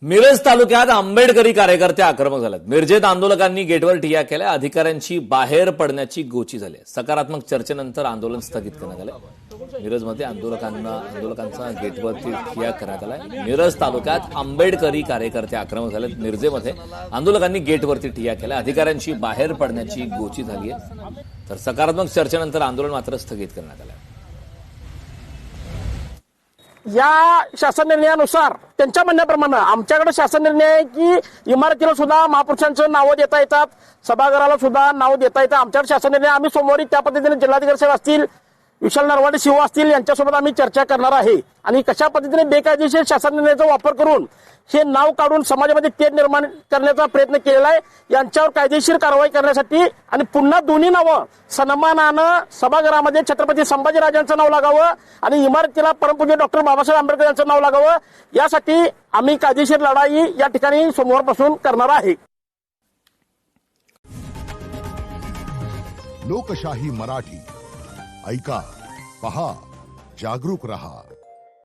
मिरज तालुक्यात आंबेडकरी कार्यकर्ते आक्रमक झालेत। मिरजेत आंदोलकांनी गेटवर ठिय्या केल्या, अधिकाऱ्यांची बाहेर पडण्याची गोची झाली। सकारात्मक चर्चेनंतर आंदोलन स्थगित करण्यात आलं। मिरजमध्ये आंदोलकांचा गेटवरती ठिय्या करण्यात आलाय। मिरज तालुक्यात आंबेडकरी कार्यकर्ते आक्रमक झालेत। मिरजेमध्ये आंदोलकांनी गेटवरती ठिय्या केल्या, अधिकाऱ्यांची बाहेर पडण्याची गोची झाली आहे। तर सकारात्मक चर्चेनंतर आंदोलन मात्र स्थगित करण्यात आलं। या शासन निर्णयानुसार त्यांच्या म्हणण्याप्रमाणे आमच्याकडे शासन निर्णय आहे की इमारतीला सुद्धा महापुरुषांचं नावं देता येतात, सभागृहाला सुद्धा नाव देता येतं। आमच्याकडे शासन निर्णय आम्ही सोमवारी त्या पद्धतीने जिल्हाधिकारी साहेब असतील, विशाल नरवाडे शिव असतील यांच्यासोबत आम्ही चर्चा करणार आहे आणि कशा पद्धतीने बेकायदेशीर शासन निर्णयाचा वापर करून हे नाव काढून समाजामध्ये तेढ निर्माण करण्याचा प्रयत्न केलेला आहे। यांच्यावर कायदेशीर कारवाई करण्यासाठी आणि पुन्हा दोन्ही नावं सन्मानानं सभागृहामध्ये छत्रपती संभाजीराजांचं नाव लागावं आणि इमारतीला परमपूज्य डॉक्टर बाबासाहेब आंबेडकर यांचं नाव लागावं, यासाठी आम्ही कायदेशीर लढाई या ठिकाणी सोमवारपासून करणार आहे। लोकशाही मराठी ऐका, पहा, जागरूक रहा।